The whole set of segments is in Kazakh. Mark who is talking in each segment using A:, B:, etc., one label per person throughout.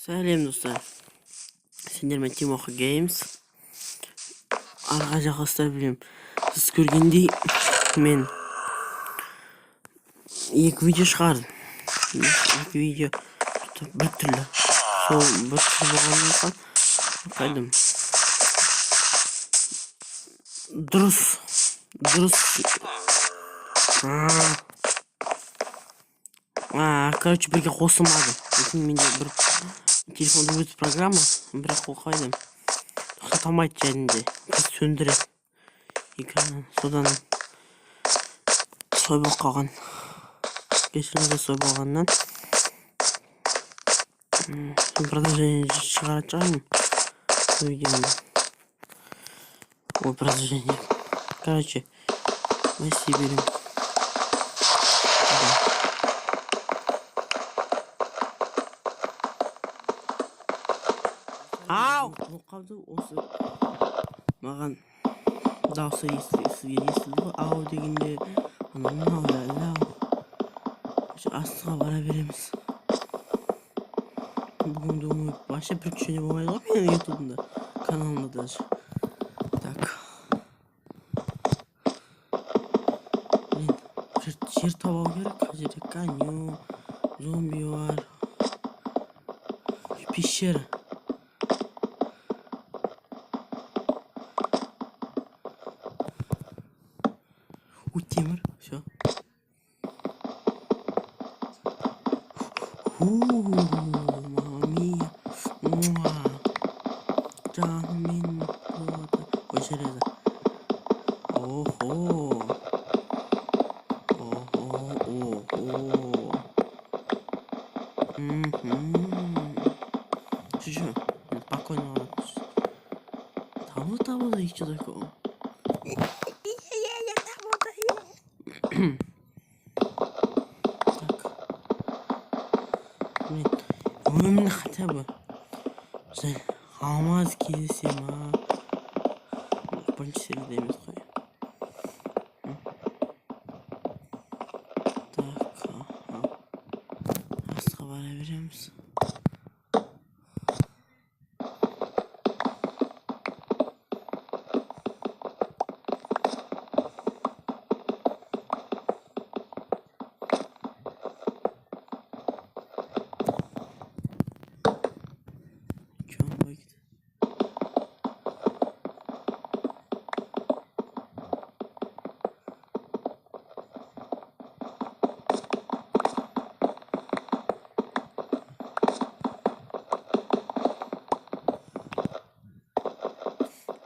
A: Сәлем достар, сендермен Тимоха Games. Арға жақастар білем. Сіз көргендей мен екі видео шығардым. Екі видео бір түрлі. Сол бір түрлі болғандықтан қайдым. Дұрыс. Короче, бірге қосылмады. Менде бір телефонда өтіп программа, бірақ қойдым. Тоқтамайды жәнінде. Сөндіреді экранын. Содан сой болып қалған. Кешіріңізді сой болғаннан. Продолжение шығарат жағын. Ой, продолжение. Короче, мәсе берем. Қалды осы маған дауысы сізге естілді ғой. Ау дегенде астыға бара береміз. Бүгін думаю, вообще приключение болмайды ғой менің ютубымда, каналымда даже. Так. Жер табау керек. Қай жерде каньон, зомби бар, пещера. Темір, все. Мама мия. Жаным менің. Ой, железо. Охо. Чё? Спокойно. Того, и что такое? Өмірімде хотя бы алмаз кездесе ма? Бірінші серияда емес қой. Так, астыға бара береміз.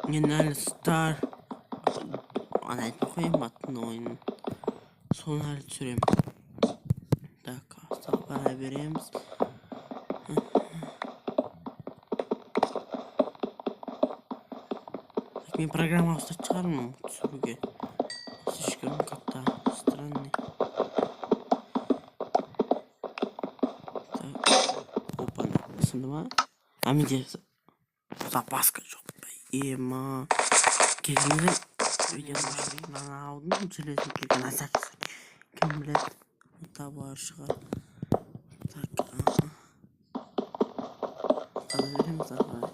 A: Мен әлі стар айтып қойым атын ойынын. Соны әлі түсірем. Так, астыға бара береміз. Мен программа ұстат шығармын түсіруге. Слишком как-то странный. Так, опа, сынды ма? Менде запаска жоқ. Ема. Кезінде видеоны алдым, железный келген азапсыз. Кім біледі? Табар шығар. Так, Таба береміз ағай.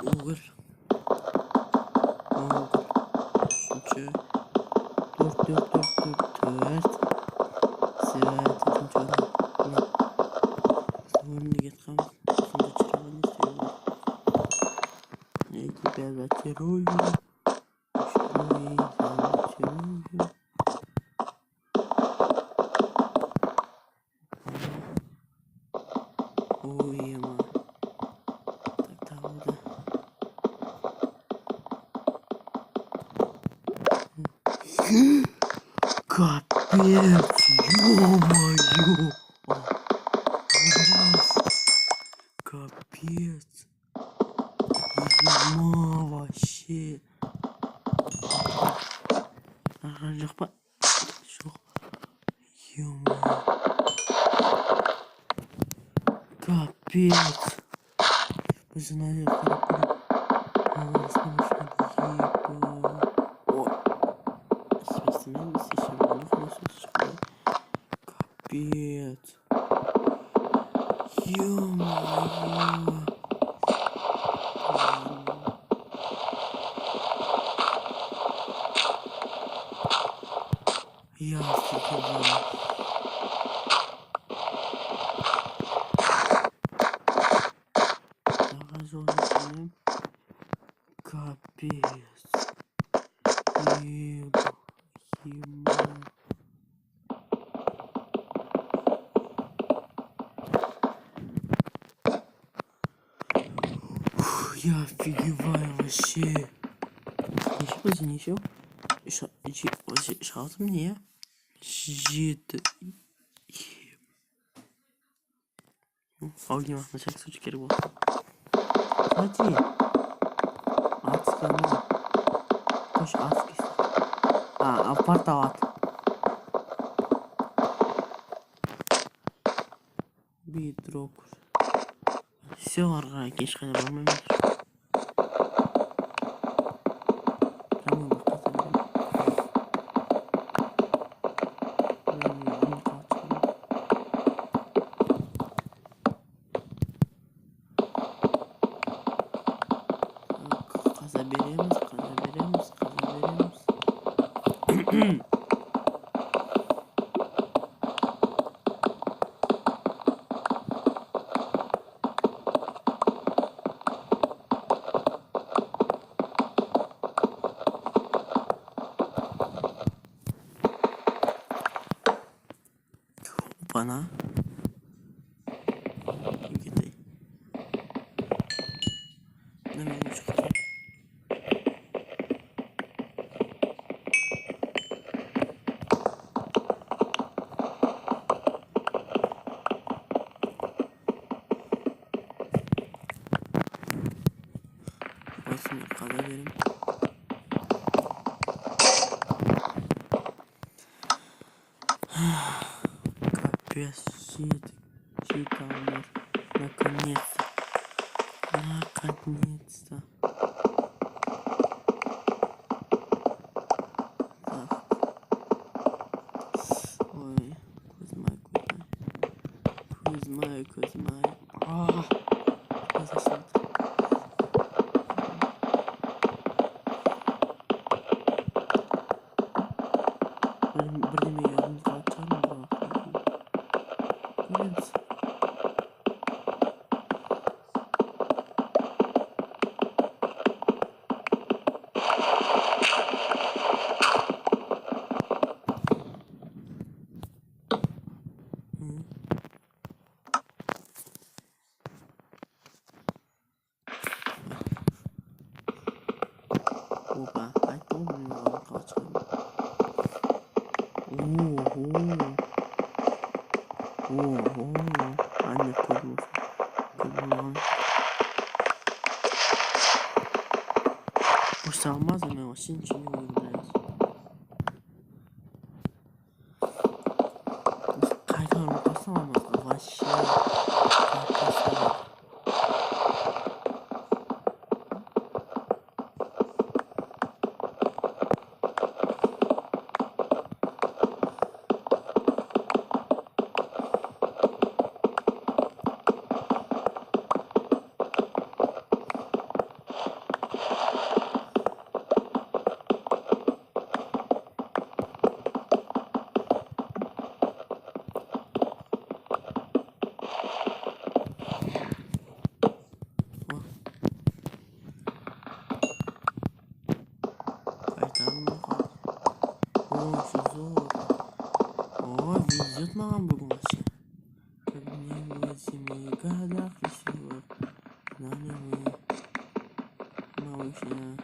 A: Уголь. Üçüncü. Dört. Sıvat. Сегодня get қалмыз. Сонда чырағын істеуі. Я тебя зачарую. Ой, ема. Так, да. Капец, ё-моё! Капец! Ема вообще! Капец. Пожинаю корабли. О, спецменность еще много носит. Капец. Ё-моё. Я офигеваю. Заражённый. Капец. Еб. Я офигеваю вообще. Ничего. Schaut мне. Жид. Огнево, на всякий случай кирбол. Смотри. Адская мова. Тоже адский. А портал ад. Битрок. Все, арга, кешкада бармаймыз. Забереміз. Опана. Гитай. На минуточку. Basın kadar verim. Капец, щит камер. Наконец-то. Так. Ой, Кузьмай. Не заснул. Блин, я не хотел, но блин. Опа, помню, Ого, а не космос. После алмазами вообще ничего не выявляется. Какая он послал алмаз вообще. Везет мама вообще. Как мне в 7 годах весело. Нами мы малышня.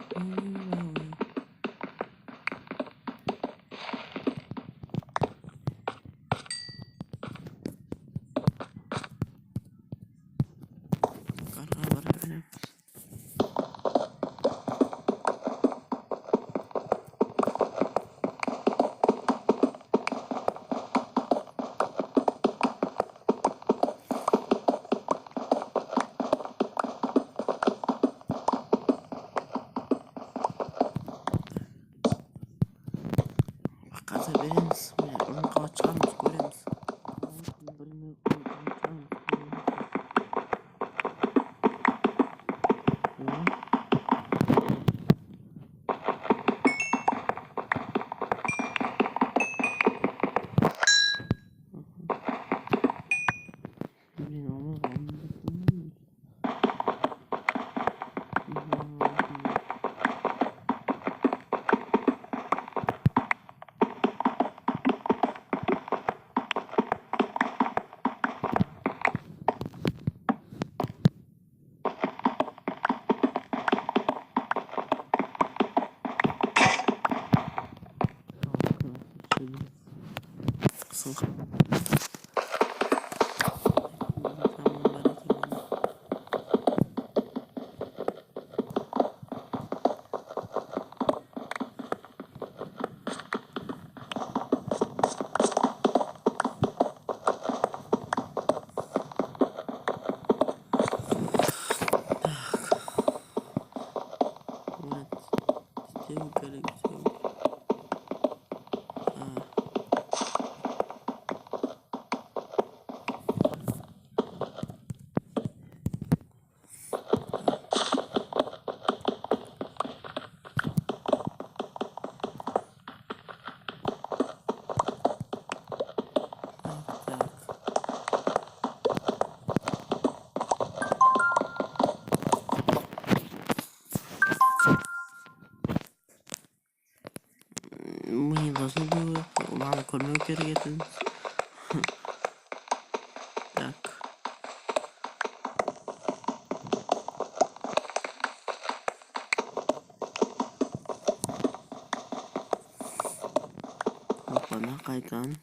A: Корабль. verir misin? Onu kaç çıkar mısın? Görür müsün? Bölümü çıkar mısın? Sık. Mıyım nasıl bu? Ulan konuyu geri getirdin. Tak. Bana kaydan.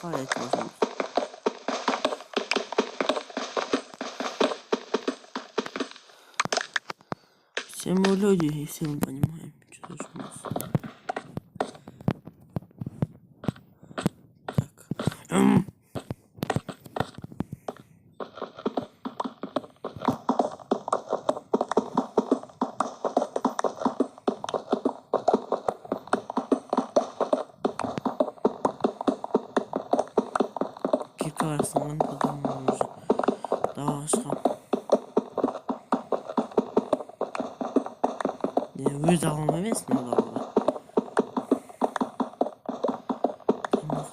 A: Gayet lazım. Всем люди и все мы понимаем, что же у нас. Так. Кика арасынан подумал уже. Да, ашкам. Не, өз алам емес, не олар. Tamam,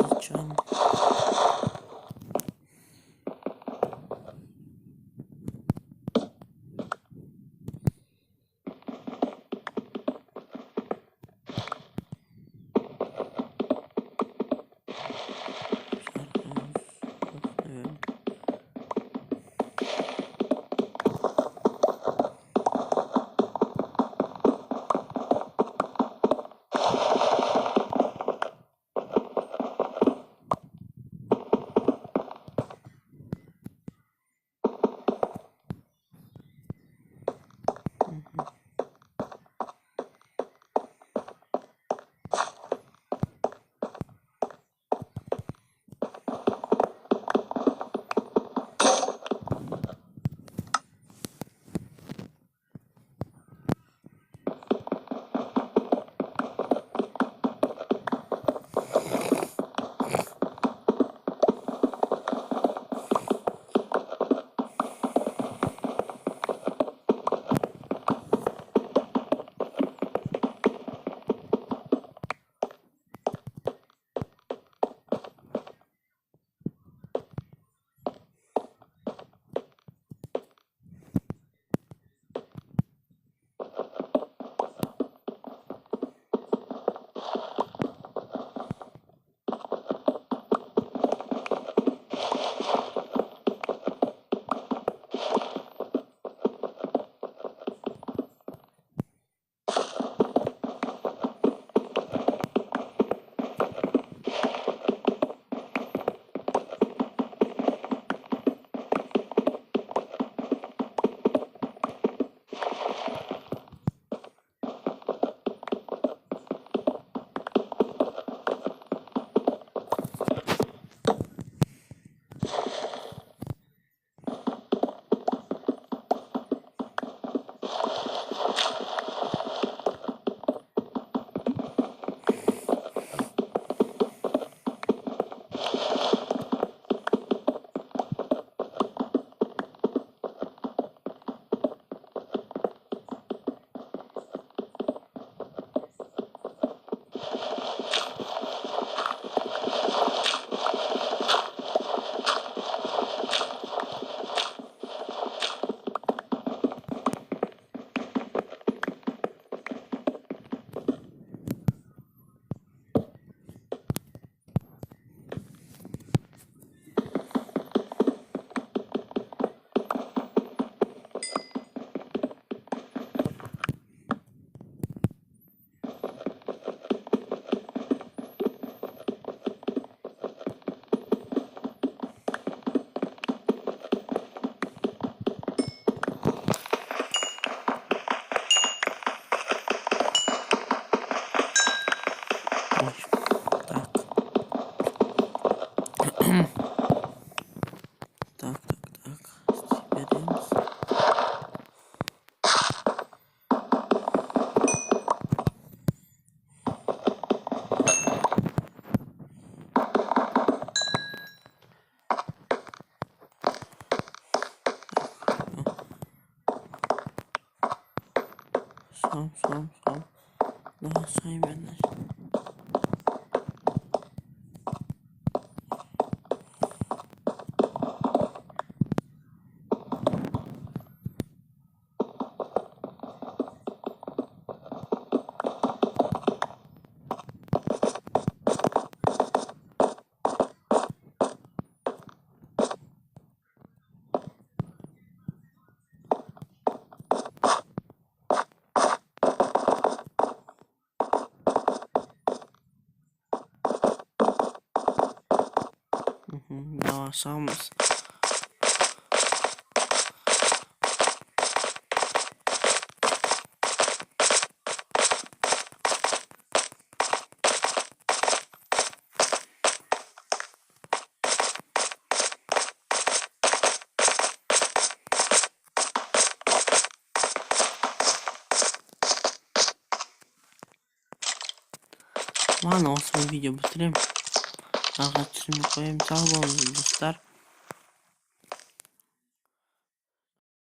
A: Так. Стеберинс. Сам. Daha saymayanlar. Daha sağımız. Ладно, olsun video bitireyim. Arkadaşlarımı koyayım. Sağ olun dostlar.